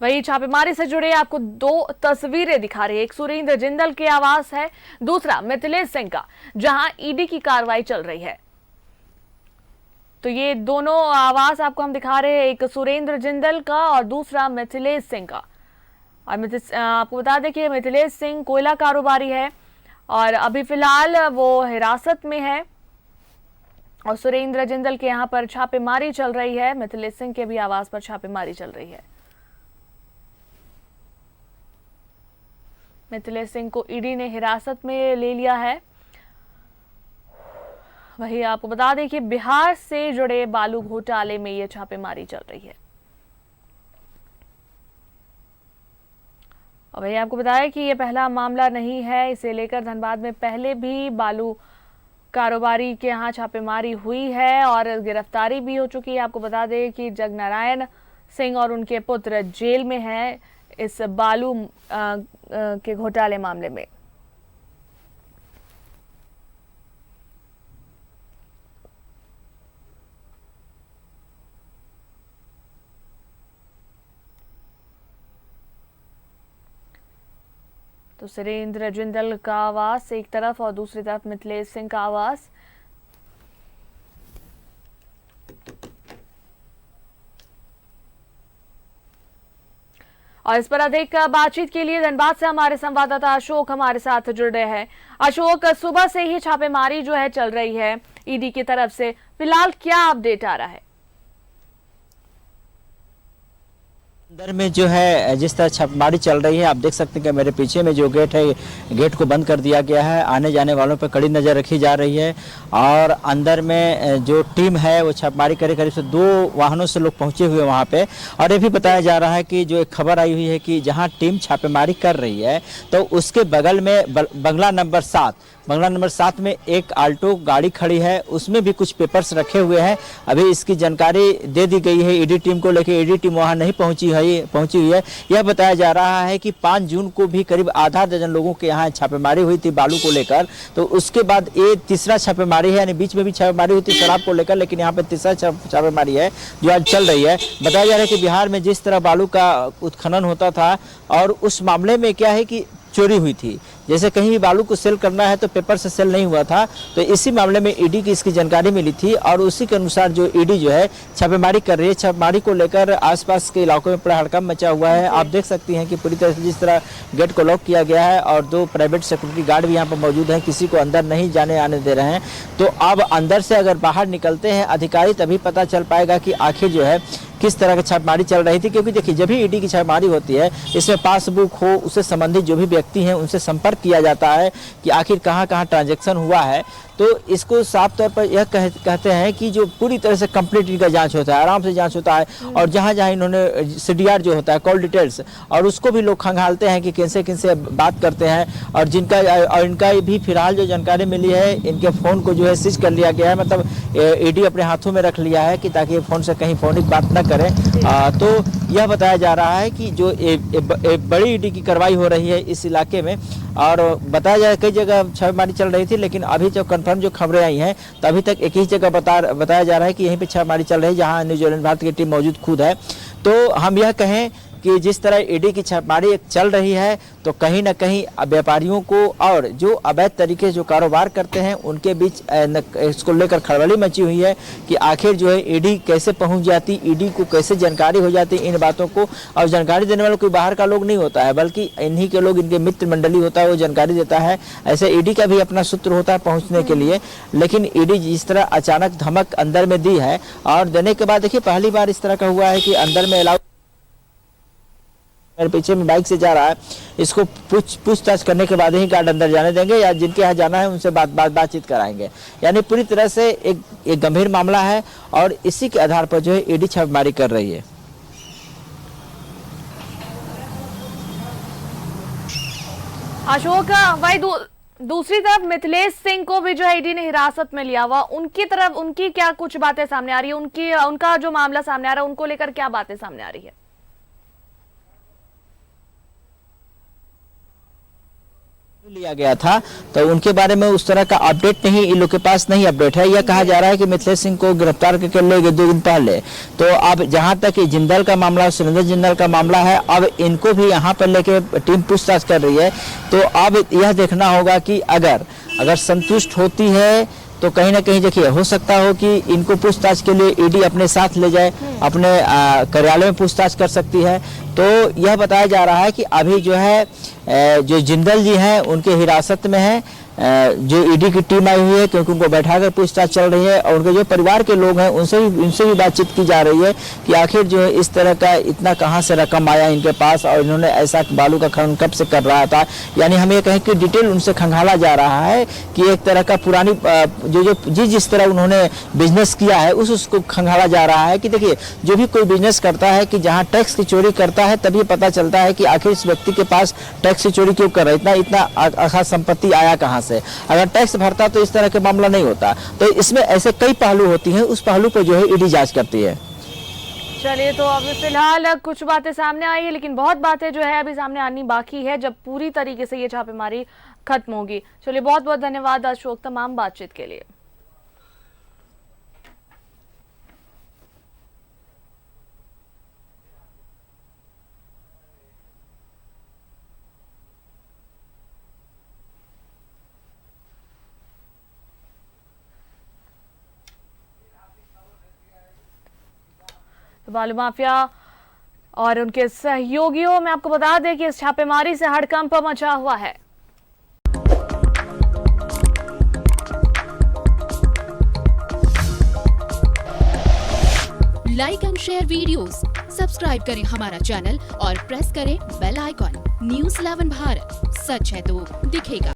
वही छापेमारी से जुड़े आपको दो तस्वीरें दिखा रही है। एक सुरेंद्र जिंदल के आवास है, दूसरा मिथिलेश सिंह का, जहां ईडी की कार्रवाई चल रही है। तो ये दोनों आवास आपको हम दिखा रहे हैं, एक सुरेंद्र जिंदल का और दूसरा मिथिलेश सिंह का। और आपको बता दें कि मिथिलेश सिंह कोयला कारोबारी है और अभी फिलहाल वो हिरासत में है और सुरेंद्र जिंदल के यहाँ पर छापेमारी चल रही है। मिथिलेश सिंह के भी आवास पर छापेमारी चल रही है। मिथिलेश सिंह को ईडी ने हिरासत में ले लिया है। वही आपको बता दें कि बिहार से जुड़े बालू घोटाले में ये छापेमारी चल रही है। और वही आपको बताया कि ये पहला मामला नहीं है, इसे लेकर धनबाद में पहले भी बालू कारोबारी के यहाँ छापेमारी हुई है और गिरफ्तारी भी हो चुकी है। आपको बता दें कि जगनारायण सिंह और उनके पुत्र जेल में हैं इस बालू के घोटाले मामले में। तो सुरेंद्र जिंदल का आवास एक तरफ और दूसरी तरफ मिथिलेश सिंह का आवास। और इस पर अधिक बातचीत के लिए धनबाद से हमारे संवाददाता अशोक हमारे साथ जुड़ रहे हैं। अशोक, सुबह से ही छापेमारी जो है चल रही है ईडी की तरफ से, फिलहाल क्या अपडेट आ रहा है? अंदर में जो है जिस तरह छापेमारी चल रही है, आप देख सकते हैं कि मेरे पीछे में जो गेट है, गेट को बंद कर दिया गया है। आने जाने वालों पर कड़ी नज़र रखी जा रही है और अंदर में जो टीम है वो छापेमारी करे। करीब से 2 वाहनों से लोग पहुंचे हुए वहां पे। और ये भी बताया जा रहा है कि जो एक खबर आई हुई है कि जहां टीम छापेमारी कर रही है तो उसके बगल में बंगला नंबर 7 में एक आल्टो गाड़ी खड़ी है, उसमें भी कुछ पेपर्स रखे हुए हैं। अभी इसकी जानकारी दे दी गई है ईडी टीम को, लेकिन ईडी टीम वहां नहीं पहुंची हुई है। यह बताया जा रहा है कि 5 जून को भी करीब आधा दर्जन लोगों के यहाँ छापेमारी हुई थी बालू को लेकर। तो उसके बाद ये तीसरा छापेमारी है, यानी बीच में भी छापेमारी हुई थी शराब को लेकर, लेकिन यहाँ पर तीसरा छापेमारी है जो आज चल रही है। बताया जा रहा है कि बिहार में जिस तरह बालू का उत्खनन होता था और उस मामले में क्या है कि चोरी हुई थी, जैसे कहीं भी बालू को सेल करना है तो पेपर से सेल नहीं हुआ था, तो इसी मामले में ईडी की इसकी जानकारी मिली थी और उसी के अनुसार जो ईडी जो है छापेमारी कर रही है। छापेमारी को लेकर आसपास के इलाकों में बड़ा हड़कंप मचा हुआ है। आप देख सकती हैं कि पूरी तरह से जिस तरह गेट को लॉक किया गया है और 2 प्राइवेट सिक्योरिटी गार्ड भी यहाँ पर मौजूद हैं, किसी को अंदर नहीं जाने आने दे रहे हैं। तो अब अंदर से अगर बाहर निकलते हैं अधिकारी तभी पता चल पाएगा कि आखिर जो है किस तरह की छापेमारी चल रही थी। क्योंकि देखिए, जब भी ईडी की छापेमारी होती है इसमें पासबुक हो, उससे संबंधित जो भी व्यक्ति हैं उनसे संपर्क किया जाता है कि आखिर कहाँ कहाँ ट्रांजैक्शन हुआ है। तो इसको साफ तौर पर यह कहते हैं कि जो पूरी तरह से कंप्लीट इनका जांच होता है, आराम से जांच होता है। और जहाँ जहाँ इन्होंने सीडीआर जो होता है, कॉल डिटेल्स, और उसको भी लोग खंगालते हैं कि किनसे किनसे बात करते हैं। और इनका भी फिलहाल जो जानकारी मिली है, इनके फ़ोन को जो है सीज कर लिया गया है, मतलब ईडी अपने हाथों में रख लिया है कि ताकि फ़ोन से कहीं फ़ोनिक बात न करें। तो यह बताया जा रहा है कि जो बड़ी ईडी की कार्रवाई हो रही है इस इलाके में। और बताया जाए कई जगह छापेमारी चल रही थी, लेकिन अभी जो कंफर्म जो खबरें आई हैं तो अभी तक एक ही जगह बताया जा रहा है कि यहीं पे छापेमारी चल रही है, जहां न्यूजीलैंड भारत की टीम मौजूद खुद है। तो हम यह कहें कि जिस तरह ईडी की छापेमारी चल रही है तो कहीं ना कहीं व्यापारियों को और जो अवैध तरीके से जो कारोबार करते हैं उनके बीच इसको लेकर खलबली मची हुई है कि आखिर जो है ईडी कैसे पहुंच जाती, ईडी को कैसे जानकारी हो जाती इन बातों को। और जानकारी देने वाला कोई बाहर का लोग नहीं होता है, बल्कि इन्हीं के लोग, इनके मित्र मंडली होता है, वो जानकारी देता है। ऐसे ईडी का भी अपना सूत्र होता है पहुंचने के लिए। लेकिन ईडी जिस तरह अचानक धमक अंदर में दी है और देने के बाद देखिए पहली बार इस तरह का हुआ है कि अंदर में अलाउ, मेरे पीछे में बाइक से जा रहा है, इसको पूछताछ करने के बाद ही गार्ड अंदर जाने देंगे या जिनके यहाँ जाना है उनसे बातचीत कराएंगे। यानी पूरी तरह से एक गंभीर मामला है और इसी के आधार पर जो है ईडी छापेमारी कर रही है। अशोक, भाई दूसरी तरफ मिथिलेश सिंह को भी जो है ईडी ने हिरासत में लिया हुआ, उनकी तरफ उनकी क्या कुछ बातें सामने आ रही है? उनका जो मामला सामने आ रहा है उनको लेकर क्या बातें सामने आ रही है? लिया गया था, तो उनके बारे में उस तरह का अपडेट नहीं, इन लोग के पास नहीं अपडेट है। यह कहा जा रहा है कि मिथिलेश सिंह को गिरफ्तार करके ले गए 2 दिन पहले। तो अब जहां तक जिंदल का मामला, सुरेंद्र जिंदल का मामला है, अब इनको भी यहां पर लेके टीम पूछताछ कर रही है। तो अब यह देखना होगा कि अगर संतुष्ट होती है तो कहीं ना कहीं देखिए हो सकता हो कि इनको पूछताछ के लिए ईडी अपने साथ ले जाए, अपने कार्यालय में पूछताछ कर सकती है। तो यह बताया जा रहा है कि अभी जो है जो जिंदल जी हैं उनके हिरासत में है, जो ईडी की टीम आई हुई है, क्योंकि उनको बैठाकर पूछताछ चल रही है। और उनके जो परिवार के लोग हैं उनसे भी बातचीत की जा रही है कि आखिर जो है इस तरह का इतना कहां से रकम आया इनके पास, और इन्होंने ऐसा बालू का खनन कब से कर रहा था। यानी हम ये कहें कि डिटेल उनसे खंगाला जा रहा है कि एक तरह का पुरानी जिस तरह उन्होंने बिजनेस किया है उसको खंगाला जा रहा है। कि देखिए जो भी कोई बिजनेस करता है कि जहाँ टैक्स की चोरी करता है तभी पता चलता है कि आखिर इस व्यक्ति के पास टैक्स की चोरी क्यों कर रहा है, इतना अखाध संपत्ति आया कहाँ से। अगर टैक्स भरता तो इस तरह के मामला नहीं होता। तो इसमें ऐसे कई पहलू होती हैं, उस पहलू को जो है ईडी जांच करती है। चलिए, तो अभी फिलहाल कुछ बातें सामने आई है, लेकिन बहुत बातें जो है अभी सामने आनी बाकी है जब पूरी तरीके से ये छापेमारी खत्म होगी। चलिए, बहुत बहुत धन्यवाद अशोक तमाम बातचीत के लिए। बालू माफिया और उनके सहयोगियों में आपको बता दें कि इस छापेमारी से हड़कंप मचा हुआ है। Like and share videos, subscribe करें हमारा चैनल और प्रेस करें बेल आइकॉन। न्यूज़ 11 भारत, सच है तो दिखेगा।